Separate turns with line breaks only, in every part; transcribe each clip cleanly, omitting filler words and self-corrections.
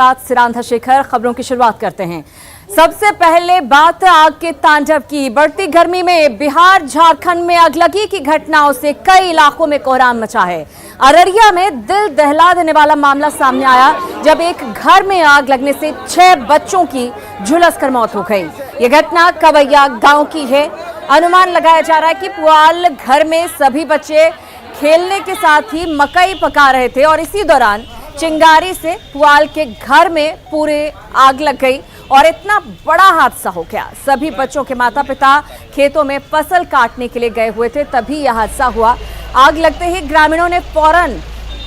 सिरांधा शेखर खबरों की शुरुआत करते हैं। सबसे पहले बात आग के तांडव की। बढ़ती गर्मी में बिहार झारखंड में अगलगी की घटनाओं से कई इलाकों में कोहराम मचा है। अररिया में दिल दहला देने वाला मामला सामने आया जब एक घर में आग लगने से 6 बच्चों की झुलसकर मौत हो गई। ये घटना कवैया गांव की है। अनुमान लगाया जा रहा है कि पुआल घर में सभी बच्चे खेलने के साथ ही मकई पका रहे थे और इसी दौरान चिंगारी से पुआल के घर में पूरे आग लग गई और इतना बड़ा हादसा हो गया। सभी बच्चों के माता पिता खेतों में फसल काटने के लिए गए हुए थे, तभी यह हादसा हुआ। आग लगते ही ग्रामीणों ने फौरन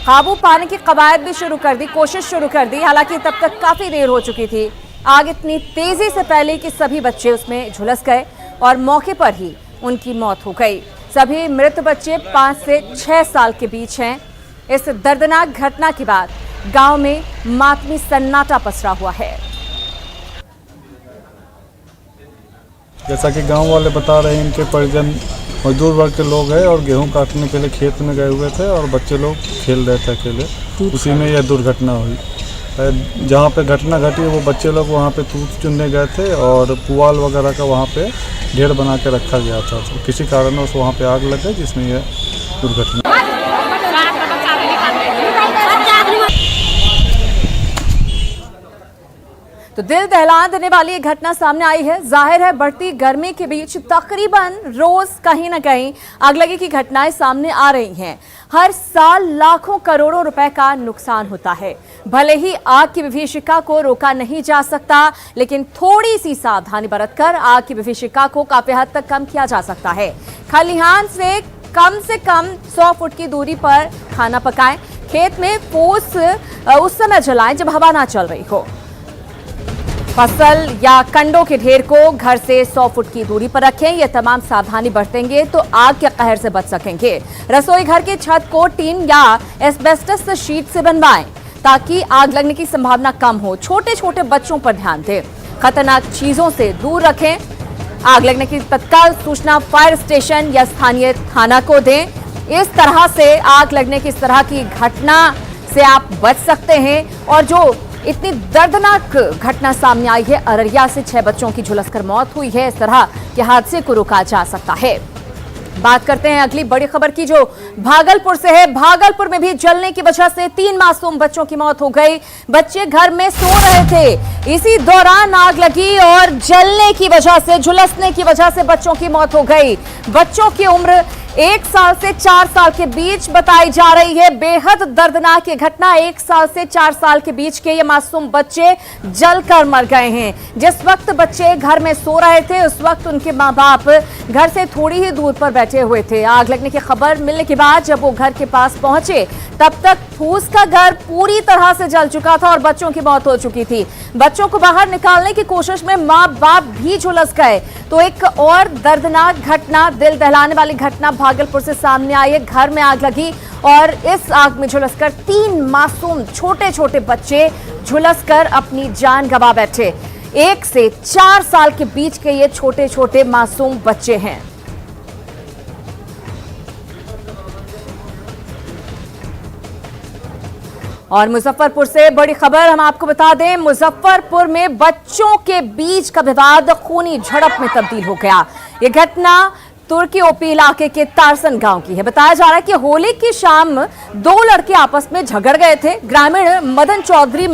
काबू पाने की कवायद भी शुरू कर दी, कोशिश शुरू कर दी। हालांकि तब तक काफी देर हो चुकी थी। आग इतनी तेजी से फैली कि सभी बच्चे उसमें झुलस गए और मौके पर ही उनकी मौत हो गई। सभी मृत बच्चे 5 से 6 साल के बीच हैं। इस दर्दनाक घटना के बाद गांव में मातमी सन्नाटा पसरा हुआ है।
जैसा कि गांव वाले बता रहे हैं, इनके परिजन मजदूर वर्ग के लोग हैं और गेहूं काटने के लिए खेत में गए हुए थे और बच्चे लोग खेल रहे थे अकेले। उसी में यह दुर्घटना हुई। जहां पे घटना घटी वो बच्चे लोग वहां पे तूत चुनने गए थे और पुआल वगैरह का वहां पे ढेर बना के रखा गया था। तो किसी कारणवश वहां पे आग लग गई जिसमें यह दुर्घटना।
तो दिल दहला देने वाली ये घटना सामने आई है। जाहिर है बढ़ती गर्मी के बीच तकरीबन रोज कहीं ना कहीं आगलगी की घटनाएं सामने आ रही हैं। हर साल लाखों करोड़ों रुपए का नुकसान होता है। भले ही आग की विभीषिका को रोका नहीं जा सकता, लेकिन थोड़ी सी सावधानी बरतकर आग की विभीषिका को काफी हद तक कम किया जा सकता है। खलिहान से कम 100 फुट की दूरी पर खाना पकाएं। खेत में फूस उस समय जलाएं जब हवा ना चल रही हो। फसल या कंडों के ढेर को घर से 100 फुट की दूरी पर रखें। ये तमाम सावधानी बरतेंगे तो आग के कहर से बच सकेंगे। रसोई घर की छत को टीन या एस्बेस्टस शीट से बनवाएं ताकि आग लगने की संभावना कम हो। छोटे छोटे बच्चों पर ध्यान दें। खतरनाक चीजों से दूर रखें। आग लगने की तत्काल सूचना फायर स्टेशन या स्थानीय थाना को दें। इस तरह से आग लगने की इस तरह की घटना से आप बच सकते हैं। और जो इतनी दर्दनाक घटना सामने आई है, अररिया से 6 बच्चों की झुलसकर मौत हुई है, इस तरह के हादसे को रोका जा सकता है। बात करते हैं अगली बड़ी खबर की जो भागलपुर से है। भागलपुर में भी जलने की वजह से 3 मासूम बच्चों की मौत हो गई। बच्चे घर में सो रहे थे, इसी दौरान आग लगी और जलने की वजह से, झुलसने की वजह से बच्चों की मौत हो गई। बच्चों की उम्र 1 साल से 4 साल के बीच बताई जा रही है। बेहद दर्दनाक ये घटना। 1 साल से 4 साल के बीच के ये मासूम बच्चे जलकर मर गए हैं। जिस वक्त बच्चे घर में सो रहे थे उस वक्त उनके माँ बाप घर से थोड़ी ही दूर पर बैठे हुए थे। आग लगने की खबर मिलने के बाद जब वो घर के पास पहुंचे तब तक फूस का घर पूरी तरह से जल चुका था और बच्चों की मौत हो चुकी थी। बच्चों को बाहर निकालने की कोशिश में माँ बाप भी झुलस गए। तो एक और दर्दनाक घटना, दिल दहलाने वाली घटना भागलपुर से सामने आई है। घर में आग लगी और इस आग में झुलसकर 3 मासूम छोटे छोटे बच्चे झुलसकर अपनी जान गंवा बैठे। 1 से 4 साल के बीच के ये छोटे छोटे मासूम बच्चे हैं। और मुजफ्फरपुर से बड़ी खबर हम आपको बता दें। मुजफ्फरपुर में बच्चों के बीच का विवाद खूनी झड़प में तब्दील हो गया। ये घटना तुर्की ओपी इलाके के तारसन गांव की है। बताया जा रहा है कि होली की शाम 2 लड़के आपस में झगड़ गए थे। ग्रामीण मदन चौधरी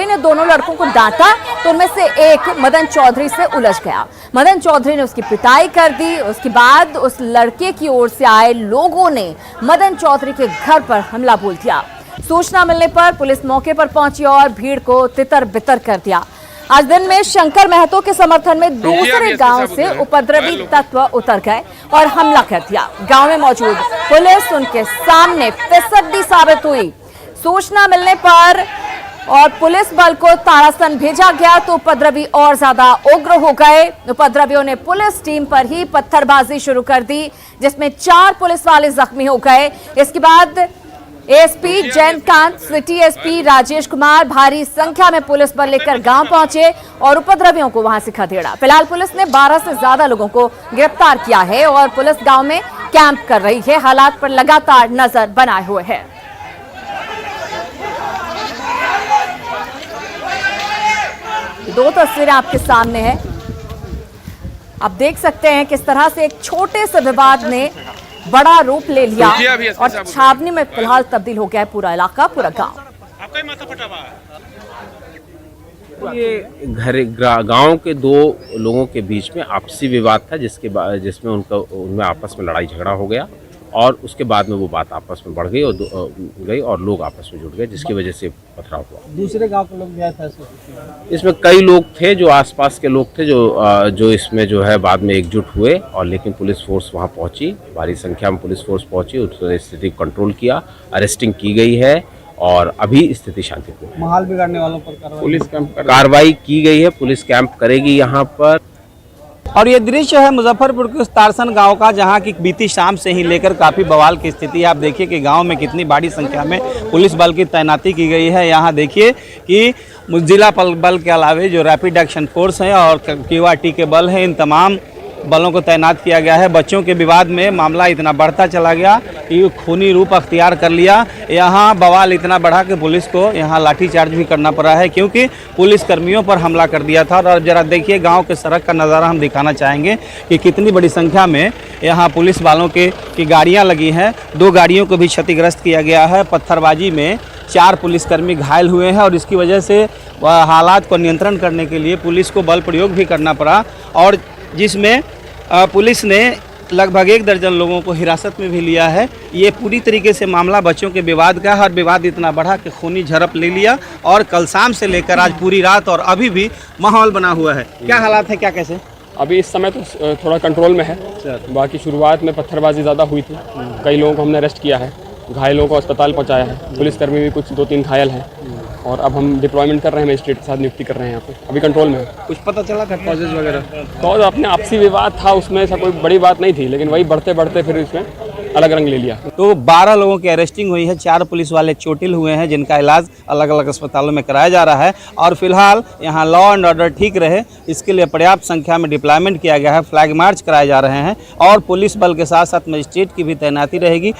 ने दोनों लड़कों को डांटा तो उनमें से एक मदन चौधरी से उलझ गया। मदन चौधरी ने उसकी पिटाई कर दी। उसके बाद उस लड़के की ओर से आए लोगों ने मदन चौधरी के घर पर हमला बोल दिया। सूचना मिलने पर पुलिस मौके पर पहुंची और भीड़ को तितर बितर कर दिया। आज दिन में शंकर महतो के समर्थन में दूसरे गांव से उपद्रवी तत्व उतर गए और हमला कर दिया। गांव में मौजूद पुलिस उनके सामने फिसड्डी साबित हुई। सूचना मिलने पर और पुलिस बल को तारासन भेजा गया तो उपद्रवी और ज्यादा उग्र हो गए। उपद्रवियों ने पुलिस टीम पर ही पत्थरबाजी शुरू कर दी, जिसमें 4 पुलिस वाले जख्मी हो गए। इसके बाद ASP Jayantkant, city SP Rajesh Kumar भारी संख्या में पुलिस बल लेकर गांव पहुंचे और उपद्रवियों को वहां से खदेड़ा। फिलहाल पुलिस ने 12 से ज्यादा लोगों को गिरफ्तार किया है और पुलिस गांव में कैंप कर रही है। हालात पर लगातार नजर बनाए हुए है। दो तस्वीरें आपके सामने हैं। आप देख सकते हैं किस तरह से एक छोटे से विवाद ने बड़ा रूप ले लिया और छावनी में फिलहाल तब्दील हो गया है पूरा इलाका, पूरा गांव।
ये गांव के दो लोगों के बीच में आपसी विवाद था, जिसमें उनमें आपस में लड़ाई झगड़ा हो गया और उसके बाद में वो बात आपस में बढ़ गई और लोग आपस में जुड़ गए, जिसकी वजह से पथराव हुआ।
दूसरे गांव के लोग गए थे
इसमें कई लोग थे, जो आसपास के लोग थे, जो इसमें जो है बाद में एकजुट हुए और लेकिन पुलिस फोर्स वहां पहुंची, भारी संख्या में पुलिस फोर्स पहुंची, उसने स्थिति को कंट्रोल किया, अरेस्टिंग की गई है और अभी स्थिति शांतिपूर्ण है।
माहौल बिगाड़ने वालों पर
पुलिस कार्रवाई की गई है, पुलिस कैंप करेगी यहाँ पर।
और ये दृश्य है मुजफ्फरपुर के तारसन गांव का, जहां की बीती शाम से ही लेकर काफ़ी बवाल की स्थिति है। आप देखिए कि गांव में कितनी बड़ी संख्या में पुलिस बल की तैनाती की गई है। यहां देखिए कि जिला बल के अलावे जो रैपिड एक्शन फोर्स हैं और QRT के बल हैं, इन तमाम बलों को तैनात किया गया है। बच्चों के विवाद में मामला इतना बढ़ता चला गया कि खूनी रूप अख्तियार कर लिया। यहाँ बवाल इतना बढ़ा कि पुलिस को यहाँ लाठीचार्ज भी करना पड़ा है, क्योंकि पुलिस कर्मियों पर हमला कर दिया था। और जरा देखिए गांव के सड़क का नज़ारा हम दिखाना चाहेंगे कि कितनी बड़ी संख्या में यहाँ पुलिस वालों की गाड़ियाँ लगी हैं। 2 गाड़ियों को भी क्षतिग्रस्त किया गया है। पत्थरबाजी में 4 पुलिसकर्मी घायल हुए हैं और इसकी वजह से हालात को नियंत्रण करने के लिए पुलिस को बल प्रयोग भी करना पड़ा, और जिसमें पुलिस ने लगभग 1 दर्जन लोगों को हिरासत में भी लिया है। ये पूरी तरीके से मामला बच्चों के विवाद का है और विवाद इतना बढ़ा कि खूनी झड़प ले लिया और कल शाम से लेकर आज पूरी रात और अभी भी माहौल बना हुआ है। क्या हालात है, क्या कैसे?
अभी इस समय तो थोड़ा कंट्रोल में है। बाकी शुरुआत में पत्थरबाजी ज़्यादा हुई थी, कई लोगों को हमने अरेस्ट किया है, घायलों को अस्पताल पहुँचाया है, पुलिसकर्मी भी कुछ 2-3 घायल हैं और अब हम डिप्लॉयमेंट कर रहे हैं, मजिस्ट्रेट के साथ नियुक्ति कर रहे हैं। यहाँ पे अभी कंट्रोल में है।
कुछ पता चला था कॉजेज वगैरह?
कॉज अपने आपसी विवाद था, उसमें ऐसा कोई बड़ी बात नहीं थी, लेकिन वही बढ़ते बढ़ते फिर इसमें अलग रंग ले लिया।
तो 12 लोगों की अरेस्टिंग हुई है, 4 पुलिस वाले चोटिल हुए हैं, जिनका इलाज अलग अलग अस्पतालों में कराया जा रहा है। और फिलहाल यहाँ लॉ एंड ऑर्डर ठीक रहे, इसके लिए पर्याप्त संख्या में डिप्लॉयमेंट किया गया है, फ्लैग मार्च कराए जा रहे हैं और पुलिस बल के साथ साथ मजिस्ट्रेट की भी तैनाती रहेगी।